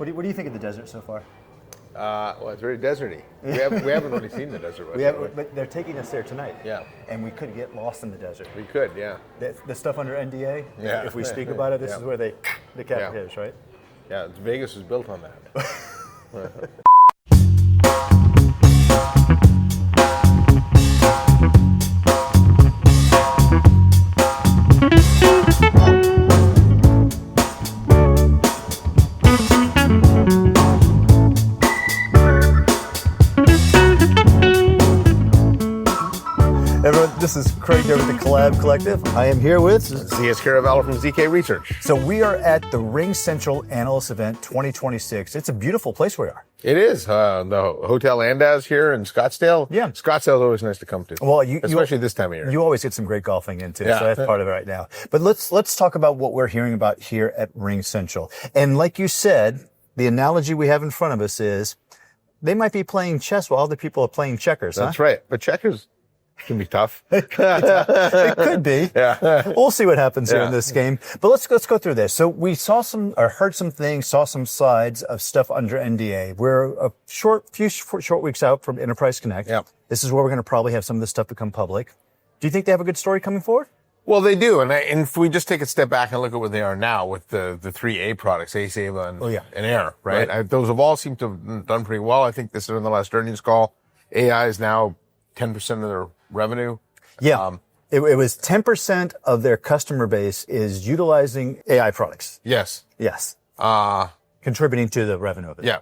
What do you think of the desert so far? Well, it's very deserty. We haven't really seen the desert. But they're taking us there tonight. Yeah. And we could get lost in the desert. We could, yeah. The stuff under NDA, Yeah. if we speak about it, this Yeah. is where the cap is, right? Yeah, Vegas was built on that. Everyone, this is Craig here with the Collab Collective. I am here with Zeus Kerravala from ZK Research. So we are at the RingCentral Analyst Event 2026. It's a beautiful place we are. It is. The Hotel Andaz here in Scottsdale. Yeah. Scottsdale is always nice to come to. Well, especially this time of year. You always get some great golfing in too, Yeah. so that's part of it right now. But let's talk about what we're hearing about here at RingCentral. And like you said, the analogy we have in front of us is they might be playing chess while other people are playing checkers. That's right. But checkers can be tough. It could be. Yeah. We'll see what happens here in this game. But let's go through this. So we heard some things, saw some slides of stuff under NDA. We're a few short weeks out from Enterprise Connect. Yep. This is where we're going to probably have some of this stuff become public. Do you think they have a good story coming forward? Well, they do. And if we just take a step back and look at where they are now with the 3A products, Ace, Ava, and Air, right? Those have all seemed to have done pretty well. I think this is in the last earnings call. AI is now 10% of their revenue. Yeah. It was 10% of their customer base is utilizing AI products. Yes. Yes. Contributing to the revenue of it. Yeah.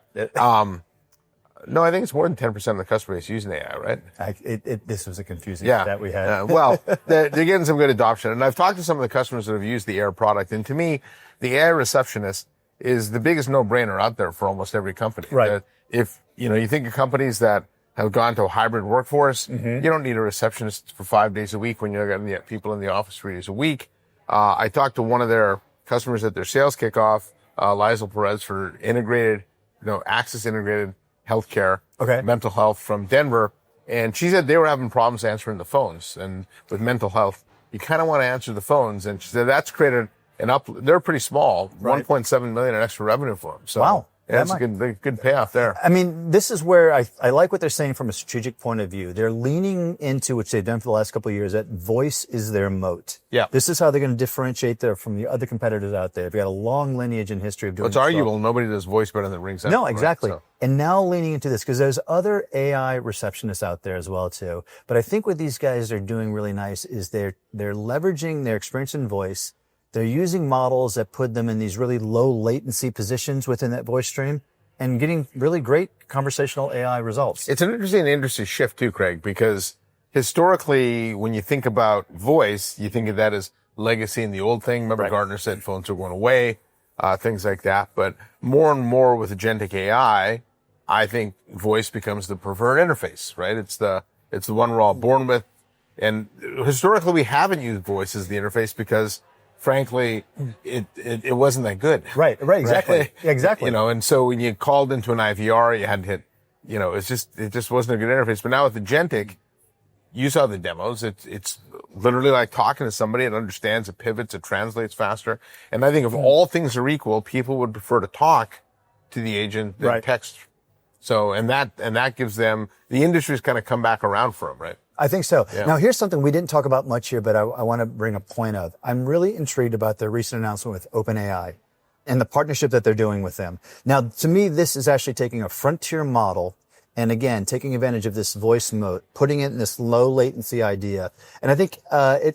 No, I think it's more than 10% of the customer base using AI, right? This was a confusing that we had. Well, they're getting some good adoption. And I've talked to some of the customers that have used the Air product. And to me, the AI receptionist is the biggest no-brainer out there for almost every company. Right. If, you think of companies that have gone to a hybrid workforce, you don't need a receptionist for 5 days a week when you're getting the people in the office 3 days a week. I talked to one of their customers at their sales kickoff, Lizel Perez, for Access integrated healthcare, mental health from Denver. And she said they were having problems answering the phones. And with mental health, you kind of want to answer the phones. And she said that's created they're pretty small, 1.7 million in extra revenue for them. So, wow. Yeah, it's a good payoff there. I mean, this is where I like what they're saying from a strategic point of view. They're leaning into, which they've done for the last couple of years, that voice is their moat. Yeah. This is how they're going to differentiate from the other competitors out there. They've got a long lineage and history of doing It's arguable. Nobody does voice better than RingCentral. No, exactly. Right? So. And now leaning into this, because there's other AI receptionists out there as well, too. But I think what these guys are doing really nice is they're leveraging their experience in voice. They're using models that put them in these really low latency positions within that voice stream, and getting really great conversational AI results. It's an interesting industry shift too, Craig, because historically, when you think about voice, you think of that as legacy and the old thing. Remember, Gartner said phones are going away, things like that. But more and more with agentic AI, I think voice becomes the preferred interface, right? It's the one we're all born with. And historically, we haven't used voice as the interface because frankly, it wasn't that good. Right, exactly. Right? Exactly. And so when you called into an IVR, you had to hit, it just wasn't a good interface. But now with agentic, you saw the demos. It's literally like talking to somebody. It understands, it pivots, it translates faster. And I think if all things are equal, people would prefer to talk to the agent than text. So, and that gives them, the industry's kind of come back around for them, right? I think so. Yeah. Now, here's something we didn't talk about much here, but I want to bring a point of. I'm really intrigued about their recent announcement with OpenAI and the partnership that they're doing with them. Now, to me, this is actually taking a frontier model and, again, taking advantage of this voice mode, putting it in this low latency idea. And I think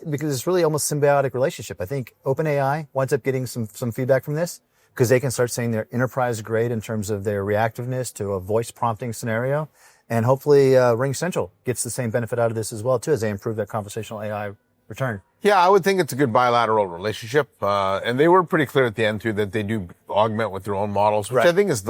because it's really almost symbiotic relationship. I think OpenAI winds up getting some feedback from this because they can start saying they're enterprise grade in terms of their reactiveness to a voice prompting scenario. And hopefully, RingCentral gets the same benefit out of this as well, too, as they improve that conversational AI return. Yeah, I would think it's a good bilateral relationship. And they were pretty clear at the end, too, that they do augment with their own models, which I think is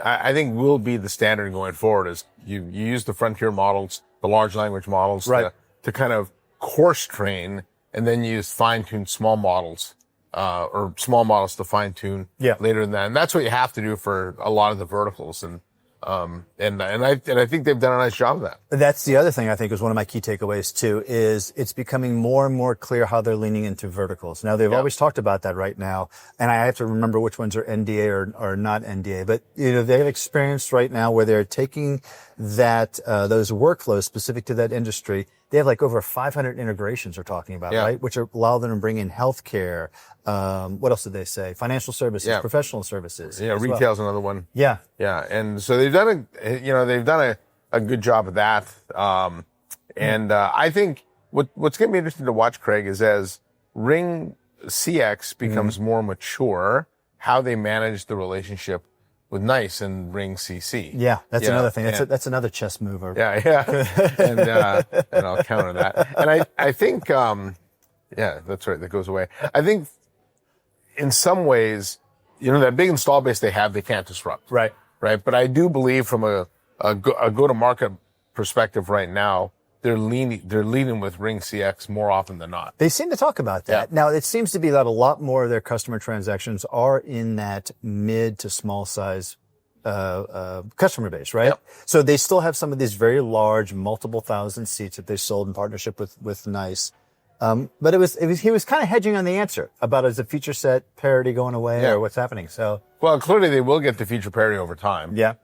I think will be the standard going forward is you use the frontier models, the large language models to kind of course train and then use fine-tune small models, or small models to fine-tune later than that. And that's what you have to do for a lot of the verticals. And And I think they've done a nice job of that. That's the other thing I think is one of my key takeaways too, is it's becoming more and more clear how they're leaning into verticals. Now they've always talked about that right now, and I have to remember which ones are NDA or not NDA, but they have experience right now where they're taking that, those workflows specific to that industry. They have like over 500 integrations we're talking about, right? Which allow them to bring in healthcare. What else did they say? Financial services, professional services. Yeah, retail's another one. Yeah. Yeah. And so they've done a good job of that. I think what's going to be interesting to watch, Craig, is as RingCX becomes more mature, how they manage the relationship with NICE and RingCC. Yeah, that's another thing. That's another chess mover. Yeah. And I'll counter that. And I think, that's right. That goes away. I think in some ways, that big install base they have, they can't disrupt. Right. Right. But I do believe from a go-to-market perspective right now, they're leading with RingCX more often than not. They seem to talk about that. Yeah. Now, it seems to be that a lot more of their customer transactions are in that mid to small size customer base, right? Yep. So they still have some of these very large, multiple thousand seats that they sold in partnership with NICE. But he was kind of hedging on the answer about is the feature set parity going away or what's happening. So, well, clearly they will get the feature parity over time. Yeah.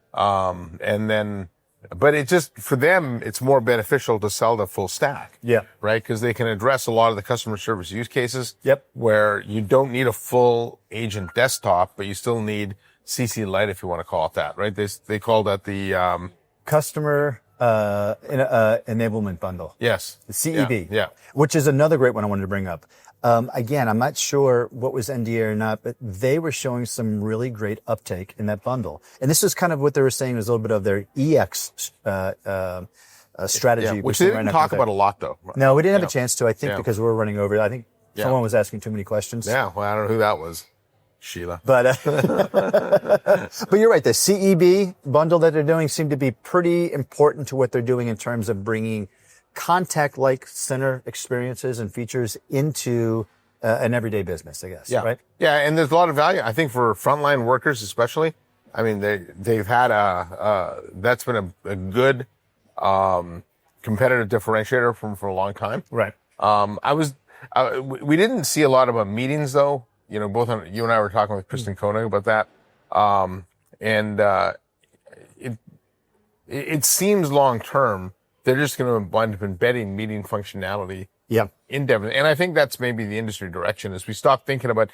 But it just, for them, it's more beneficial to sell the full stack. Yeah. Right? Because they can address a lot of the customer service use cases. Yep. Where you don't need a full agent desktop, but you still need CC Lite, if you want to call it that, right? They call that the, customer, enablement bundle. Yes. The CEB. Yeah. Which is another great one I wanted to bring up. Again, I'm not sure what was NDA or not, but they were showing some really great uptake in that bundle. And this is kind of what they were saying was a little bit of their EX, strategy. Which they didn't talk about a lot though. No, we didn't have a chance to, I think, because we were running over. I think someone was asking too many questions. Yeah. Well, I don't know who that was. Sheila. But you're right. The CEB bundle that they're doing seemed to be pretty important to what they're doing in terms of bringing contact-like center experiences and features into an everyday business, I guess. Yeah. Right? Yeah. And there's a lot of value. I think for frontline workers, especially, I mean, they've had that's been a good, competitive differentiator for a long time. Right. We didn't see a lot about meetings though. You and I were talking with Kristen Koenig about that. It seems long term, they're just going to wind up embedding meeting functionality in Devon. And I think that's maybe the industry direction is we stop thinking about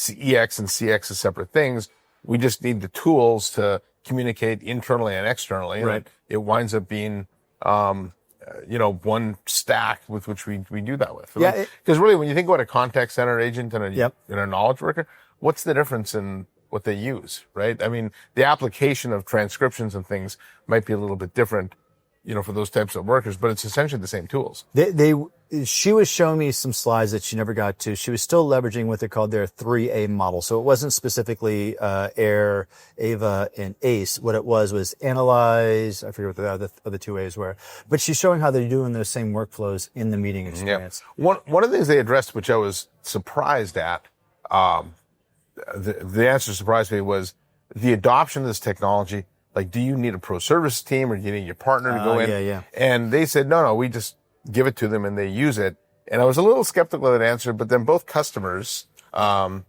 EX and CX as separate things. We just need the tools to communicate internally and externally. Right. And it winds up being, one stack with which we do that with. Yeah. Because really, when you think about a contact center agent and a knowledge worker, what's the difference in what they use, right? I mean, the application of transcriptions and things might be a little bit different, for those types of workers, but it's essentially the same tools. She was showing me some slides that she never got to. She was still leveraging what they called their 3A model. So it wasn't specifically AIR, AVA, and ACE. What it was Analyze. I forget what the other two A's were. But she's showing how they're doing those same workflows in the meeting experience. Yeah. One of the things they addressed, which I was surprised at, the answer surprised me, was the adoption of this technology. Like, do you need a pro service team or do you need your partner to go in? Yeah. And they said, no, we just give it to them and they use it. And I was a little skeptical of that answer, but then both customers, the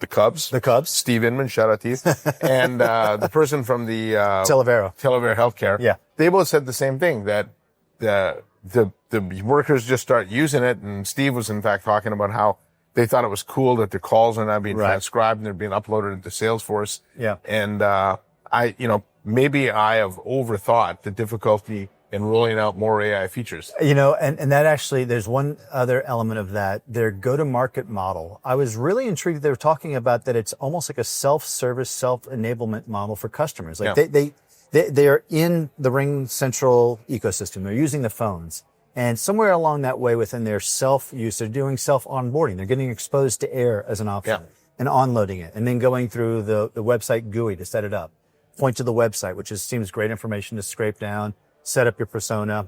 Cubs, Steve Inman, shout out to you, and, the person from the, Televera Healthcare. Yeah. They both said the same thing, that the workers just start using it. And Steve was in fact talking about how they thought it was cool that their calls are now being transcribed and they're being uploaded into Salesforce. Yeah. And, maybe I have overthought the difficulty in rolling out more AI features. And that actually, there's one other element of that, their go-to-market model. I was really intrigued. They were talking about that it's almost like a self-service, self-enablement model for customers. Like they are in the RingCentral ecosystem. They're using the phones. And somewhere along that way within their self-use, they're doing self-onboarding. They're getting exposed to AIR as an option and onloading it and then going through the website GUI to set it up. Point to the website, which seems great information to scrape down, set up your persona,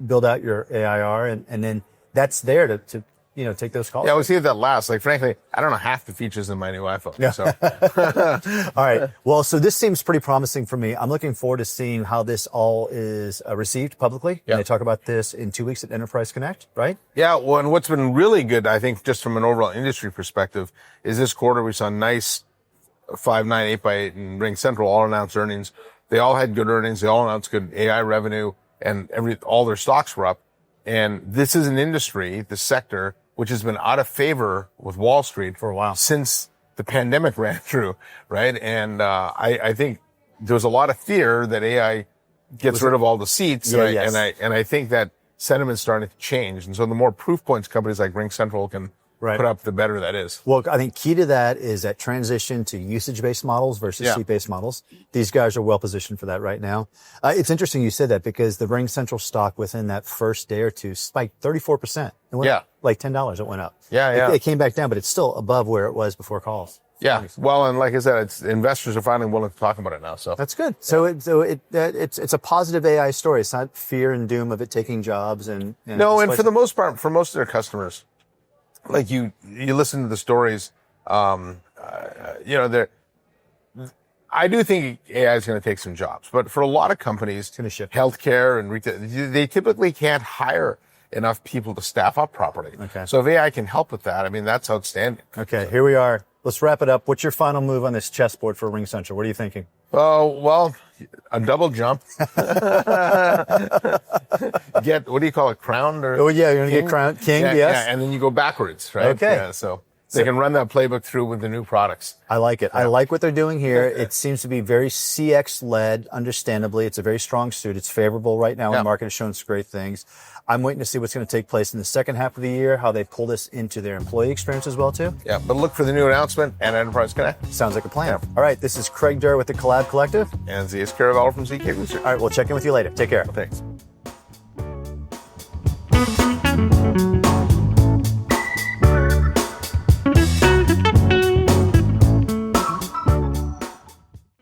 build out your AIR, and then that's there to take those calls. Yeah, we'll see if that lasts. Like, frankly, I don't know half the features in my new iPhone. Yeah. So. All right. Well, so this seems pretty promising for me. I'm looking forward to seeing how this all is received publicly. Yeah. And they talk about this in 2 weeks at Enterprise Connect, right? Yeah. Well, and what's been really good, I think, just from an overall industry perspective, is this quarter we saw nice 5, 9, 8x8 and RingCentral all announced earnings. They all had good earnings. They all announced good AI revenue, and all their stocks were up. And this is an industry, the sector, which has been out of favor with Wall Street for a while since the pandemic ran through, right? And I think there was a lot of fear that AI gets rid of all the seats, and I think that sentiment's starting to change. And so the more proof points companies like RingCentral can put up, the better that is. Well, I think key to that is that transition to usage-based models versus seat-based models. These guys are well positioned for that right now. It's interesting you said that because the RingCentral stock within that first day or two spiked 34%. It went up like $10. It went up. It came back down, but it's still above where it was before calls. Yeah. Well, and like I said, investors are finally willing to talk about it now. So that's good. So it's a positive AI story. It's not fear and doom of it taking jobs and no. And for the most part, for most of their customers, like you listen to the stories, I do think AI is going to take some jobs, but for a lot of companies, it's going to shift. Healthcare and retail, they typically can't hire enough people to staff up properly. Okay. So if AI can help with that, I mean, that's outstanding. Okay. Here we are. Let's wrap it up. What's your final move on this chessboard for RingCentral? What are you thinking? Oh, well, a double jump. Get, what do you call it, crowned? Or you're going to get crowned king, yes. Yeah, and then you go backwards, right? Okay. Yeah, so they can run that playbook through with the new products. I like it. I like what they're doing here. It seems to be very CX-led, understandably. It's a very strong suit. It's favorable right now. The market is showing some great things. I'm waiting to see what's going to take place in the second half of the year, how they pull this into their employee experience as well, too. Yeah, but look for the new announcement and Enterprise Connect. Sounds like a plan. Yeah. All right, this is Craig Durr with the Collab Collective. And Zeus Kerravala from ZK Research. All right, we'll check in with you later. Take care. Thanks.